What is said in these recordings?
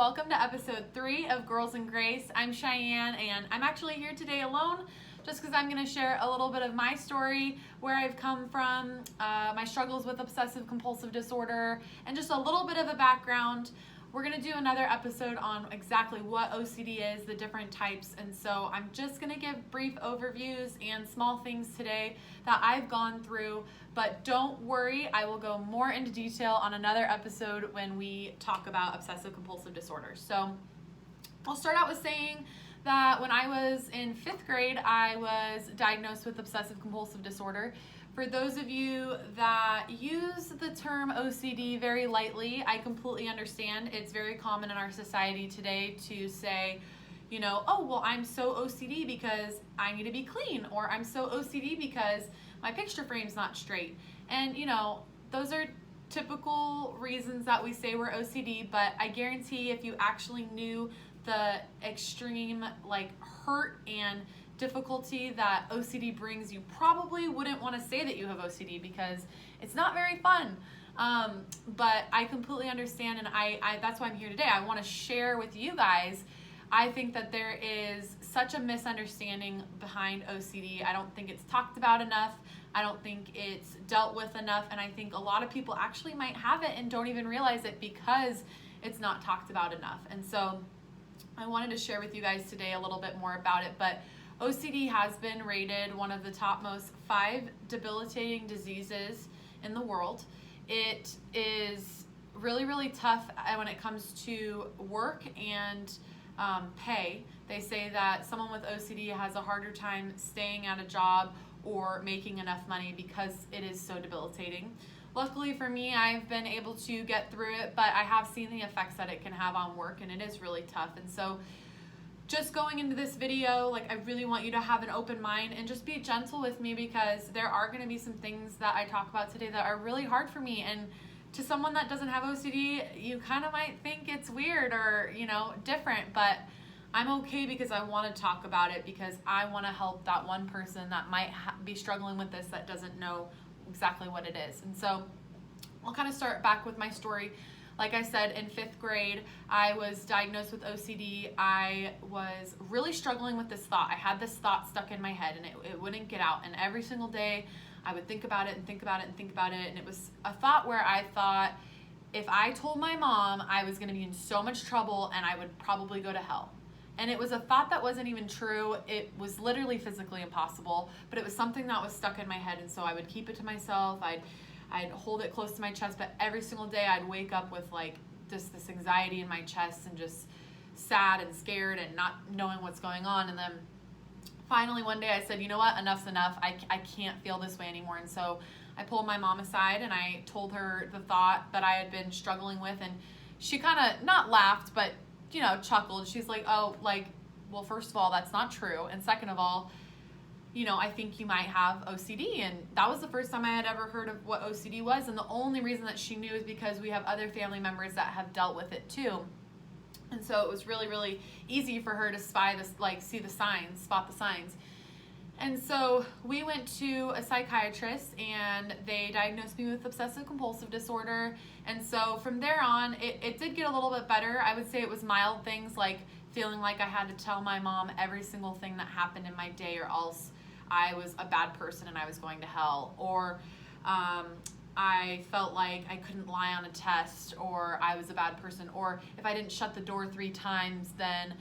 welcome to episode 3 of Girls and Grace. I'm Cheyanne, and I'm actually here today alone just because I'm going to share a little bit of my story, where I've come from, my struggles with obsessive compulsive disorder, and just a little bit of a background. We're going to do another episode on exactly what OCD is, the different types, and so I'm just going to give brief overviews and small things today that I've gone through, but don't worry, I will go more into detail on another episode when we talk about obsessive compulsive disorder. So I'll start out with saying that when I was in 5th grade, I was diagnosed with obsessive compulsive disorder. For those of you that use the term OCD very lightly, I completely understand. It's very common in our society today to say, oh, well, I'm so OCD because I need to be clean, or I'm so OCD because my picture frame's not straight. And, those are typical reasons that we say we're OCD, but I guarantee if you actually knew the extreme, hurt and difficulty that OCD brings, you probably wouldn't want to say that you have OCD because it's not very fun. But I completely understand, and I that's why I'm here today. I want to share with you guys. I think that there is such a misunderstanding behind OCD. I don't think it's talked about enough. I don't think it's dealt with enough, and I think a lot of people actually might have it and don't even realize it because it's not talked about enough. And so I wanted to share with you guys today a little bit more about it, but OCD has been rated one of the top most 5 debilitating diseases in the world. It is really, really tough when it comes to work and pay. They say that someone with OCD has a harder time staying at a job or making enough money because it is so debilitating. Luckily for me, I've been able to get through it, but I have seen the effects that it can have on work, and it is really tough. And so just going into this video, I really want you to have an open mind and just be gentle with me, because there are going to be some things that I talk about today that are really hard for me. And to someone that doesn't have OCD, you kind of might think it's weird or, different, but I'm okay because I want to talk about it, because I want to help that one person that might be struggling with this that doesn't know exactly what it is. And so I'll kind of start back with my story. Like I said, in 5th grade, I was diagnosed with OCD. I was really struggling with this thought. I had this thought stuck in my head, and it wouldn't get out. And every single day, I would think about it and think about it and think about it. And it was a thought where I thought, if I told my mom, I was going to be in so much trouble and I would probably go to hell. And it was a thought that wasn't even true. It was literally physically impossible, but it was something that was stuck in my head. And so I would keep it to myself. I'd hold it close to my chest, but every single day I'd wake up with just this anxiety in my chest and just sad and scared and not knowing what's going on. And then finally one day I said, you know what, enough's enough. I can't feel this way anymore. And so I pulled my mom aside and I told her the thought that I had been struggling with, and she kind of not laughed, but chuckled. She's like, oh, well, first of all, that's not true. And second of all, I think you might have OCD. And that was the first time I had ever heard of what OCD was. And the only reason that she knew is because we have other family members that have dealt with it too. And so it was really, really easy for her to spot the signs. And so we went to a psychiatrist, and they diagnosed me with obsessive compulsive disorder. And so from there on, it did get a little bit better. I would say it was mild things like feeling like I had to tell my mom every single thing that happened in my day, or else I was a bad person and I was going to hell. Or I felt like I couldn't lie on a test, or I was a bad person. Or if I didn't shut the door 3 times, then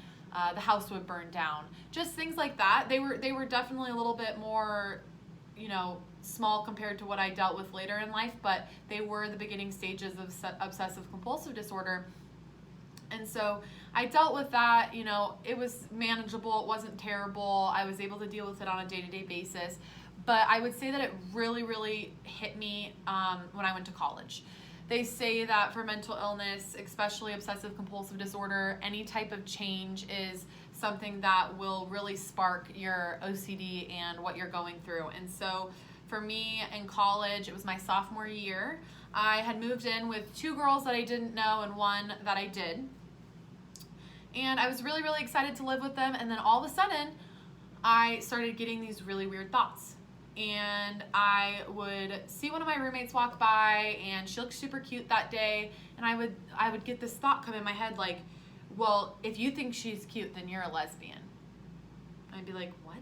the house would burn down. Just things like that. They were definitely a little bit more, small compared to what I dealt with later in life, but they were the beginning stages of obsessive compulsive disorder. And so I dealt with that. It was manageable. It wasn't terrible. I was able to deal with it on a day-to-day basis. But I would say that it really, really hit me when I went to college. They say that for mental illness, especially obsessive compulsive disorder, any type of change is something that will really spark your OCD and what you're going through. And so for me in college, it was my sophomore year. I had moved in with 2 girls that I didn't know and 1 that I did. And I was really, really excited to live with them. And then all of a sudden, I started getting these really weird thoughts. And I would see one of my roommates walk by, and she looked super cute that day, and I would get this thought come in my head like, well, if you think she's cute, then you're a lesbian. I'd be like, what?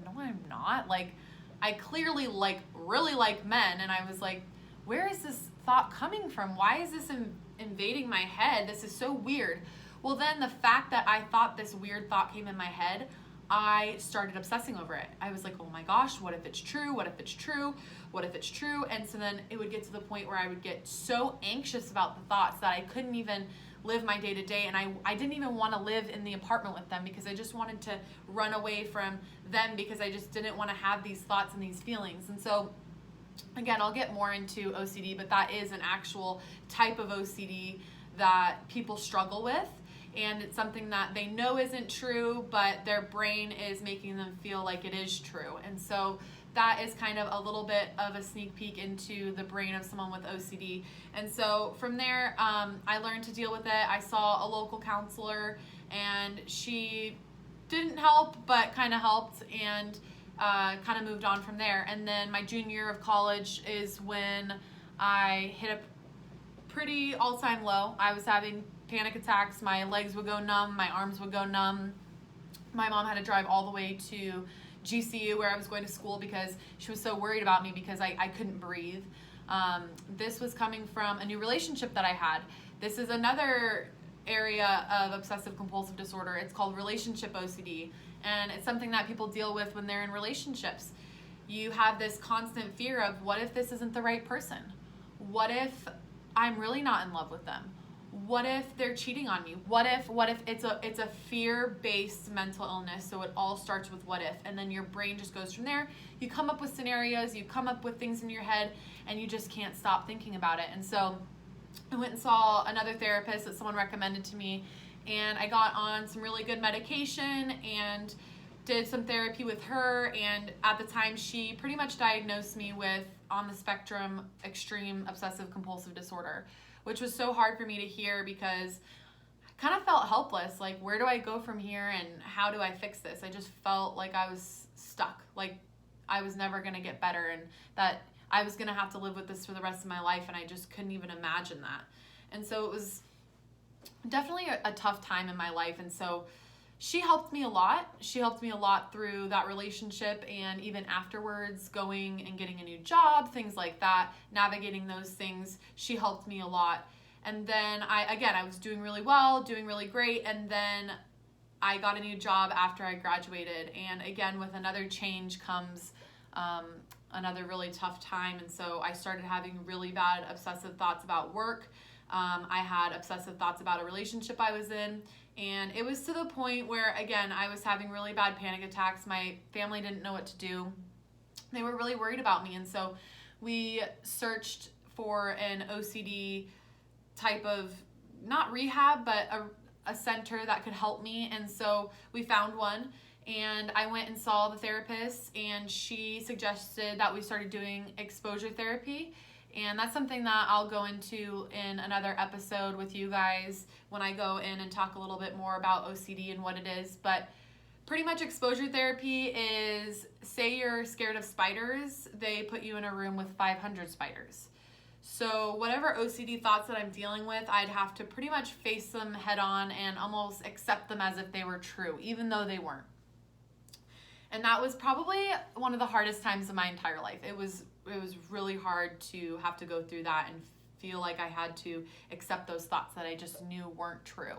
No, I'm not. Like, I clearly really like men. And I was like, where is this thought coming from? Why is this invading my head? This is so weird. Well, then the fact that I thought this weird thought came in my head, I started obsessing over it. I was like, oh my gosh, what if it's true? What if it's true? What if it's true? And so then it would get to the point where I would get so anxious about the thoughts that I couldn't even live my day to day. And I didn't even want to live in the apartment with them because I just wanted to run away from them because I just didn't want to have these thoughts and these feelings. And so again, I'll get more into OCD, but that is an actual type of OCD that people struggle with. And it's something that they know isn't true, but their brain is making them feel like it is true. And so that is kind of a little bit of a sneak peek into the brain of someone with OCD. And so from there, I learned to deal with it. I saw a local counselor, and she didn't help, but kind of helped, and kind of moved on from there. And then my junior year of college is when I hit a pretty all-time low. I was having panic attacks. My legs would go numb. My arms would go numb. My mom had to drive all the way to GCU where I was going to school because she was so worried about me because I couldn't breathe. This was coming from a new relationship that I had. This is another area of obsessive compulsive disorder. It's called relationship OCD, and it's something that people deal with when they're in relationships. You have this constant fear of, what if this isn't the right person? What if I'm really not in love with them? What if they're cheating on me? What if it's a fear-based mental illness? So it all starts with what if, and then your brain just goes from there. You come up with scenarios, you come up with things in your head, and you just can't stop thinking about it. And so I went and saw another therapist that someone recommended to me, and I got on some really good medication and did some therapy with her. And at the time, she pretty much diagnosed me with on the spectrum extreme obsessive compulsive disorder, which was so hard for me to hear because I kind of felt helpless. Like, where do I go from here and how do I fix this? I just felt like I was stuck, like I was never going to get better and that I was going to have to live with this for the rest of my life, and I just couldn't even imagine that. And so it was definitely a tough time in my life. And so she helped me a lot. She helped me a lot through that relationship, and even afterwards, going and getting a new job, things like that, navigating those things. She helped me a lot. And then I was doing really well, doing really great. And then I got a new job after I graduated. And again, with another change comes another really tough time. And so I started having really bad obsessive thoughts about work. I had obsessive thoughts about a relationship I was in. And it was to the point where, again, I was having really bad panic attacks. My family didn't know what to do. They were really worried about me. And so we searched for an OCD type of, not rehab, but a center that could help me. And so we found one. And I went and saw the therapist, and she suggested that we started doing exposure therapy. And that's something that I'll go into in another episode with you guys when I go in and talk a little bit more about OCD and what it is. But pretty much exposure therapy is, say you're scared of spiders, they put you in a room with 500 spiders. So whatever OCD thoughts that I'm dealing with, I'd have to pretty much face them head on and almost accept them as if they were true, even though they weren't. And that was probably one of the hardest times of my entire life. It was really hard to have to go through that and feel like I had to accept those thoughts that I just knew weren't true.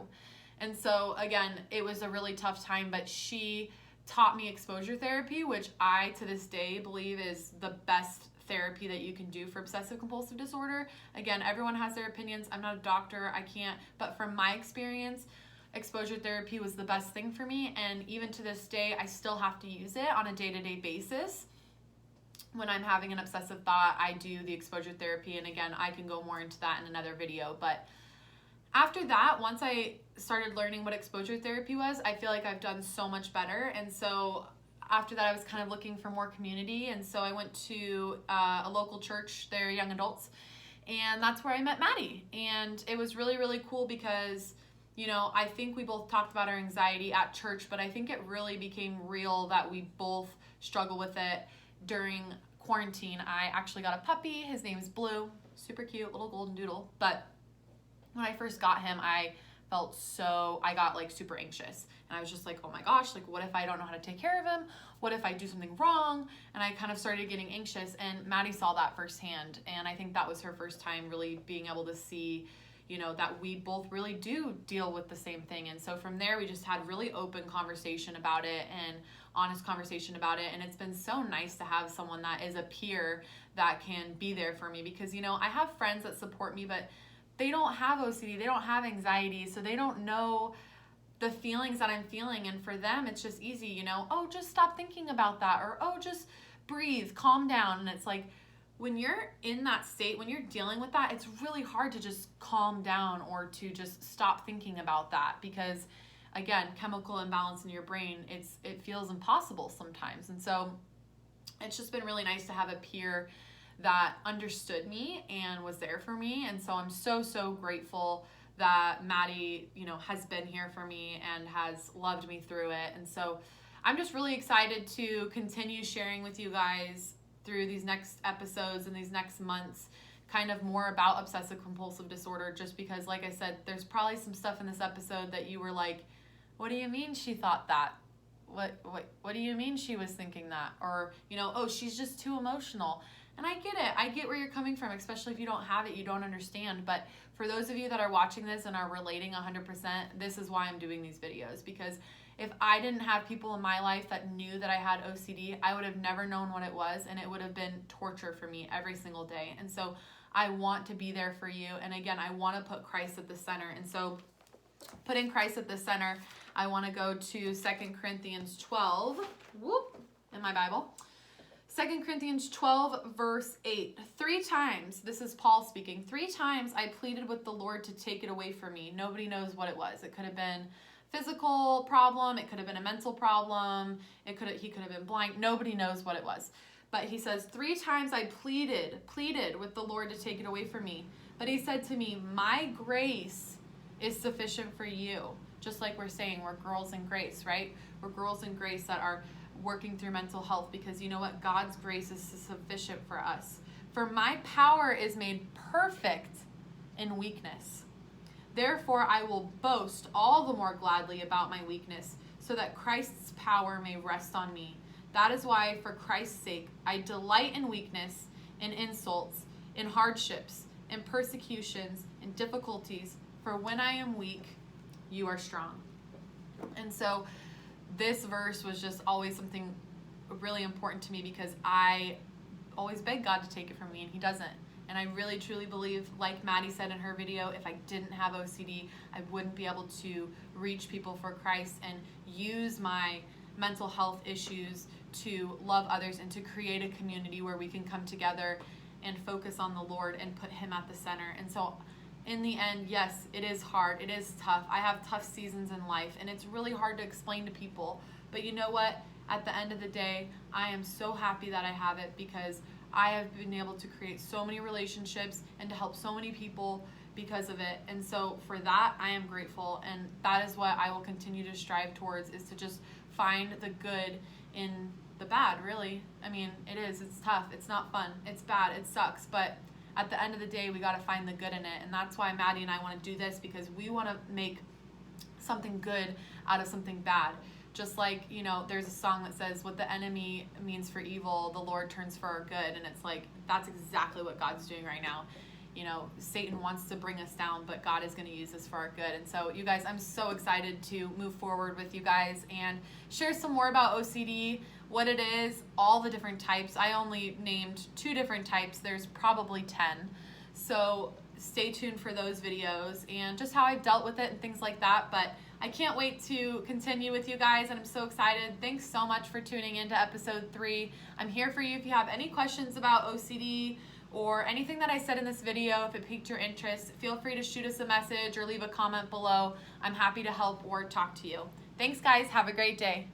And so again, it was a really tough time, but she taught me exposure therapy, which I to this day believe is the best therapy that you can do for obsessive compulsive disorder. Again, everyone has their opinions. I'm not a doctor, I can't, but from my experience, exposure therapy was the best thing for me. And even to this day, I still have to use it on a day-to-day basis. When I'm having an obsessive thought, I do the exposure therapy. And again, I can go more into that in another video. But after that, once I started learning what exposure therapy was, I feel like I've done so much better. And so after that, I was kind of looking for more community. And so I went to a local church, they're young adults. And that's where I met Maddie. And it was really, really cool because, you know, I think we both talked about our anxiety at church, but I think it really became real that we both struggle with it during quarantine. I actually got a puppy. His name is Blue. Super cute, little golden doodle. But when I first got him, I I got like super anxious, and I was just like, oh my gosh, like what if I don't know how to take care of him? What if I do something wrong? And I kind of started getting anxious, and Maddie saw that firsthand. And I think that was her first time really being able to see, you know, that we both really do deal with the same thing. And so from there, we just had really open conversation about it and honest conversation about it. And it's been so nice to have someone that is a peer that can be there for me, because, you know, I have friends that support me, but they don't have OCD, they don't have anxiety, so they don't know the feelings that I'm feeling. And for them, it's just easy, you know, oh, just stop thinking about that, or oh, just breathe, calm down. And it's like, when you're in that state, when you're dealing with that, it's really hard to just calm down or to just stop thinking about that, because again, chemical imbalance in your brain, it feels impossible sometimes. And so it's just been really nice to have a peer that understood me and was there for me. And so I'm so grateful that Maddie, you know, has been here for me and has loved me through it. And so I'm just really excited to continue sharing with you guys through these next episodes and these next months kind of more about obsessive compulsive disorder, just because, like I said, there's probably some stuff in this episode that you were like, what do you mean she thought that? What do you mean she was thinking that? Or, you know, oh, she's just too emotional. And I get it. I get where you're coming from, especially if you don't have it, you don't understand. But for those of you that are watching this and are relating 100%, this is why I'm doing these videos. Because if I didn't have people in my life that knew that I had OCD, I would have never known what it was, and it would have been torture for me every single day. And so I want to be there for you. And again, I want to put Christ at the center. And so putting Christ at the center, I want to go to 2 Corinthians 12, in my Bible. 2 Corinthians 12, verse 8. 3 times, this is Paul speaking, 3 times I pleaded with the Lord to take it away from me. Nobody knows what it was. It could have been physical problem. It could have been a mental problem. He could have been blind. Nobody knows what it was. But he says, 3 times I pleaded with the Lord to take it away from me. But he said to me, my grace is sufficient for you. Just like we're saying, we're girls in grace, right? We're girls in grace that are working through mental health, because you know what? God's grace is sufficient for us. For my power is made perfect in weakness. Therefore, I will boast all the more gladly about my weakness, so that Christ's power may rest on me. That is why, for Christ's sake, I delight in weakness, in insults, in hardships, in persecutions, in difficulties. For when I am weak, you are strong. And so this verse was just always something really important to me, because I always beg God to take it from me, and he doesn't. And I really truly believe, like Maddie said in her video, if I didn't have OCD, I wouldn't be able to reach people for Christ and use my mental health issues to love others and to create a community where we can come together and focus on the Lord and put him at the center. And so in the end, yes, it is hard. It is tough. I have tough seasons in life, and it's really hard to explain to people. But you know what? At the end of the day, I am so happy that I have it, because I have been able to create so many relationships and to help so many people because of it. And so for that, I am grateful. And that is what I will continue to strive towards, is to just find the good in the bad, really. I mean, it is. It's tough. It's not fun. It's bad. It sucks. But at the end of the day, we got to find the good in it. And that's why Maddie and I want to do this, because we want to make something good out of something bad. Just like, you know, there's a song that says, what the enemy means for evil, the Lord turns for our good. And it's like, that's exactly what God's doing right now. You know, Satan wants to bring us down, but God is going to use this for our good. And so, you guys, I'm so excited to move forward with you guys and share some more about OCD, what it is, all the different types. I only named 2 different types. There's probably 10. So stay tuned for those videos and just how I've dealt with it and things like that. But I can't wait to continue with you guys, and I'm so excited. Thanks so much for tuning into episode 3. I'm here for you if you have any questions about OCD or anything that I said in this video. If it piqued your interest, feel free to shoot us a message or leave a comment below. I'm happy to help or talk to you. Thanks, guys. Have a great day.